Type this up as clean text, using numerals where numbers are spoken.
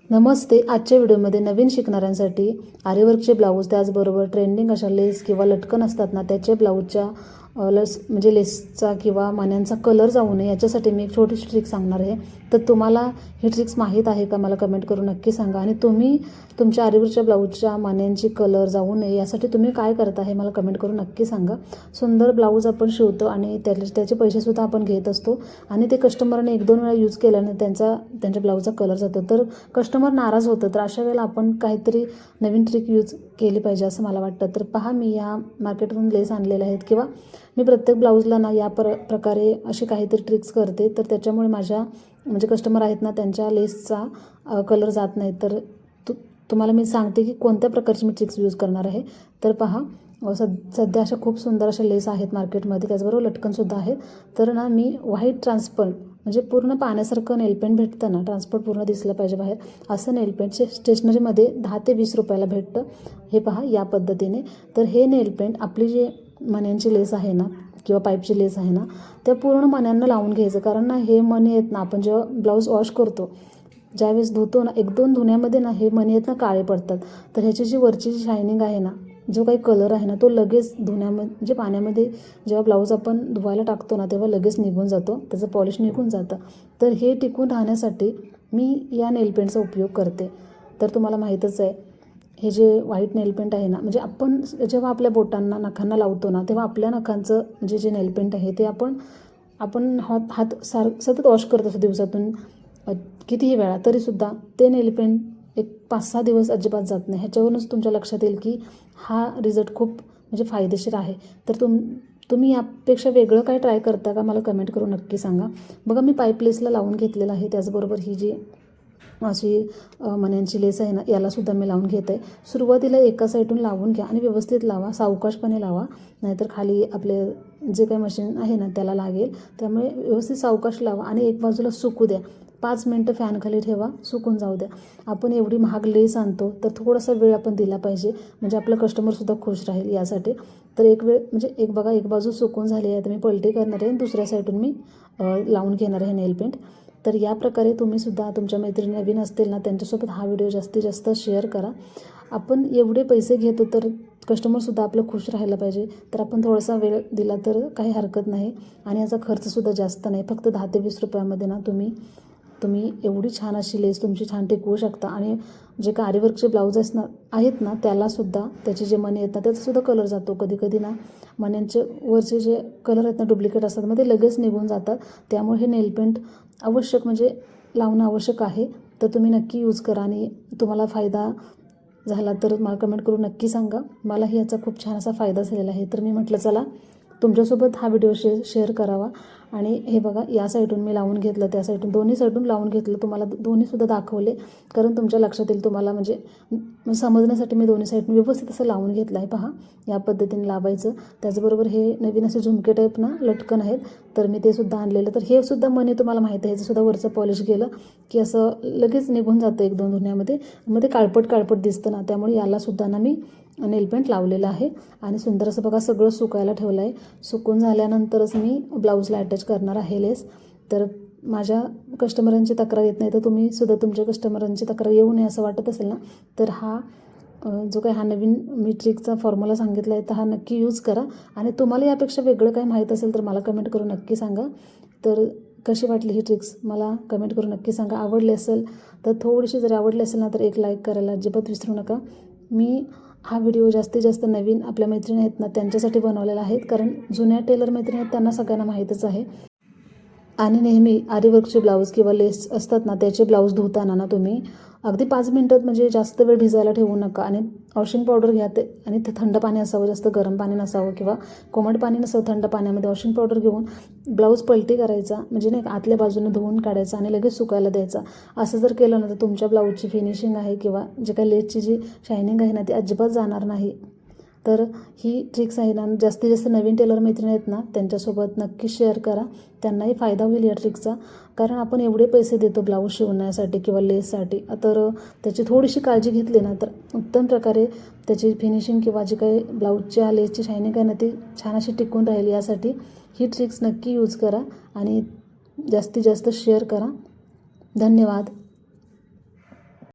नमस्ते. आजच्या व्हिडिओमध्ये नवीन शिकणाऱ्यांसाठी आरीवर्कचे ब्लाऊज, त्याचबरोबर ट्रेंडिंग अशा लेस किंवा लटकन असतात ना, त्याचे ब्लाऊजच्या म्हणजे लेसचा किंवा मण्यांचा कलर जाऊ नये याच्यासाठी मी एक छोटीशी ट्रिक सांगणार आहे. तर तुम्हाला ही ट्रिक्स माहीत आहे का, मला कमेंट करून नक्की सांगा. आणि तुम्ही तुमच्या आरीवर्कच्या ब्लाऊजच्या मण्यांची कलर जाऊ नये यासाठी तुम्ही काय करता हे मला कमेंट करून नक्की सांगा. सुंदर ब्लाऊज आपण शिवतो आणि त्याचे पैसेसुद्धा आपण घेत असतो आणि ते कस्टमरने 1-2 वेळा यूज केल्याने त्यांच्या ब्लाऊजचा कलर जातो, तर कस्टमर नाराज होतं. तर अशा वेळेला आपण काहीतरी नवीन ट्रिक यूज केली पाहिजे असं मला वाटतं. तर पहा, मी या मार्केटमधून लेस आणलेल्या आहेत किंवा मी प्रत्येक ब्लाऊजला ना या प्रकारे अशी काहीतरी ट्रिक्स करते, तर त्याच्यामुळे माझ्या म्हणजे कस्टमर आहेत ना, त्यांच्या लेसचा कलर जात नाही. तर तुम्हाला मी सांगते की कोणत्या प्रकारची मी ट्रिक्स यूज करणार आहे. तर पहा, सध्या अशा खूप सुंदर अशा लेस आहेत मार्केटमध्ये, त्याचबरोबर लटकनसुद्धा आहेत. तर ना मी व्हाईट ट्रान्सपरंट म्हणजे पूर्ण पाण्यासारखं नेलपेंट भेटतं ना, ट्रान्सपरंट पूर्ण दिसलं पाहिजे बाहेर, असं नेलपेंट स्टेशनरीमध्ये 10 ते 20 रुपयाला भेटतं. हे पहा या पद्धतीने. तर हे नेलपेंट आपली जे मण्यांची लेस आहे ना किंवा पाईपची लेस आहे ना, त्या पूर्ण मण्यांना लावून घ्यायचं. कारण ना हे मणी आहेत ना, आपण जेव्हा ब्लाऊज वॉश करतो, ज्यावेळेस धुतो ना, 1-2 धुण्यामध्ये ना हे मणी आहेत ना काळे पडतात. तर ह्याची जी वरची जी शायनिंग आहे ना, जो काही कलर आहे ना, तो लगेच म्हणजे पाण्यामध्ये जेव्हा ब्लाऊज आपण धुवायला टाकतो ना, तेव्हा लगेच निघून जातो, त्याचं पॉलिश निघून जातं. तर हे टिकून राहण्यासाठी मी या नेलपेंटचा उपयोग करते. तर तुम्हाला माहीतच आहे, हे जे व्हाईट नेलपेंट आहे ना, म्हणजे आपण जेव्हा आपल्या बोटांना नखांना लावतो ना, तेव्हा आपल्या नखांचं जे नेलपेंट आहे ते आपण हात सतत वॉश करत असतो दिवसातून कितीही वेळा, तरीसुद्धा ते नेलपेंट एक 5-6 दिवस अजिबात जात नाही. ह्याच्यावरूनच तुमच्या लक्षात येईल की हा रिझल्ट खूप म्हणजे फायदेशीर आहे. तर तुम्ही यापेक्षा वेगळं काय ट्राय करता का, मला कमेंट करून नक्की सांगा. बघा, मी पाईप लेसला लावून घेतलेलं आहे, त्याचबरोबर ही जी अशी मण्यांची लेस आहे ना, यालासुद्धा मी लावून घेत आहे. सुरुवातीला एका साईडून लावून घ्या आणि व्यवस्थित लावा, सावकाशपणे लावा, नाहीतर खाली आपले जे काही मशीन आहे ना त्याला लागेल. त्यामुळे व्यवस्थित सावकाश लावा आणि एक बाजूला सुकू द्या. 5 मिनटं फॅनखाली ठेवा, सुकून जाऊ द्या. आपण एवढी महाग लेस आणतो, तर थोडासा वेळ आपण दिला पाहिजे, म्हणजे आपलं कस्टमरसुद्धा खुश राहील यासाठी. तर म्हणजे एक बाजू सुकून झाली आहे, तर मी पलटी करणार आहे आणि दुसऱ्या साईडून मी लावून घेणार आहे नेलपेंट. तर या प्रकारे तुम्हीसुद्धा तुमच्या मैत्रिणी नवीन असतील ना, त्यांच्यासोबत हा व्हिडिओ जास्तीत जास्त शेअर करा. आपण एवढे पैसे घेतो, तर कस्टमरसुद्धा आपलं खुश राहायला पाहिजे. तर आपण थोडासा वेळ दिला तर काही हरकत नाही आणि याचा खर्चसुद्धा जास्त नाही. फक्त 10 ते 20 रुपयामध्ये ना तुम्ही एवढी छान अशी लेस तुमची छान टिकवू शकता. आणि जे का आरीवर्कचे ब्लाऊज आहेत ना, त्यालासुद्धा त्याचे जे मणी आहेत ना, त्याचासुद्धा कलर जातो. कधी ना मण्यांचे वरचे जे कलर आहेत ना, डुप्लिकेट असतात, मग ते लगेच निघून जातात. त्यामुळे हे नेलपेंट आवश्यक म्हणजे लावणं आवश्यक आहे. तर तुम्ही नक्की यूज करा आणि तुम्हाला फायदा झाला तर मला कमेंट करून नक्की सांगा. मलाही याचा खूप छान असा फायदा झालेला आहे. तर मी म्हटलं चला तुमच्यासोबत हा व्हिडिओ शेअर करावा. आणि हे बघा, या साईडून मी लावून घेतलं, त्या साईडून, दोन्ही साईडून लावून घेतलं. तुम्हाला दोन्हीसुद्धा दाखवले, कारण तुमच्या लक्षात येईल तुम्हाला, म्हणजे समजण्यासाठी मी दोन्ही साईडून व्यवस्थित असं लावून घेतलं आहे. पहा, या पद्धतीने लावायचं. त्याचबरोबर हे नवीन असे झुमके टाईप ना लटकन आहेत, तर मी ते सुद्धा आणलेलं. तर हे सुद्धा मणी तुम्हाला माहिती आहे, ह्याचंसुद्धा वरचं पॉलिश गेलं की असं लगेच निघून जातं 1-2 धुण्यामध्ये, मग ते काळपट दिसतं ना. त्यामुळे यालासुद्धा ना मी नेलपेंट लावलेलं आहे आणि सुंदर असं बघा सगळं सुकायला ठेवलं आहे. सुकून झाल्यानंतरच मी ब्लाऊजला अटॅच करणार आहे लेस. तर माझ्या कस्टमरांची तक्रार येत नाही, तर तुम्ही सुद्धा तुमच्या कस्टमरांची तक्रार येऊ नये असं वाटत असेल ना, तर जो काही हा नवीन मी ट्रिकचा फॉर्म्युला सांगितला आहे, तर हा नक्की यूज करा. आणि तुम्हाला यापेक्षा वेगळं काही माहीत असेल तर मला कमेंट करून नक्की सांगा. तर कशी वाटली ही ट्रिक्स मला कमेंट करून नक्की सांगा. आवडली असेल तर थोडीशी, जरी आवडली असेल ना, तर एक लाईक करायला अजिबात विसरू नका. मी हा व्हिडिओ जास्तीत जास्त नवीन आपल्या मैत्रिणी आहेत ना त्यांच्यासाठी बनवलेला आहे, कारण जुन्या टेलर मैत्रिणी आहेत त्यांना सगळ्यांना माहीतच आहे. आणि नेहमी आरीवर्कचे ब्लाऊज किंवा लेस असतात ना, त्याचे ब्लाऊज धुताना ना तुम्ही अगदी 5 मिनटात, म्हणजे जास्त वेळ भिजायला ठेवू नका. आणि वॉशिंग पावडर घ्या, ते आणि ते थंड पाणी असावं, जास्त गरम पाणी नसावं किंवा कोमट पाणी नसावं. थंड पाण्यामध्ये वॉशिंग पावडर घेऊन ब्लाऊज पलटी करायचा, म्हणजे नाही आतल्या बाजूने धुवून काढायचा आणि लगेच सुकायला द्यायचा. असं जर केलं ना, तर तुमच्या ब्लाऊजची फिनिशिंग आहे किंवा जे काही लेसची जी शायनिंग आहे ना, ती अजिबात जाणार नाही. तर ही ट्रिक्स आहे ना, जास्तीत जास्त नवीन टेलर मैत्रिणी आहेत ना त्यांच्यासोबत नक्की शेअर करा. त्यांनाही फायदा होईल या ट्रिकचा, कारण आपण एवढे पैसे देतो ब्लाऊज शिवण्यासाठी किंवा लेससाठी, तर त्याची थोडीशी काळजी घेतली ना, तर उत्तम प्रकारे त्याची फिनिशिंग किंवा जी काही ब्लाऊजच्या लेसची शायनिंग आहे ना, ती छान अशी टिकून राहील. यासाठी ही ट्रिक्स नक्की यूज करा आणि जास्तीत जास्त शेअर करा. धन्यवाद.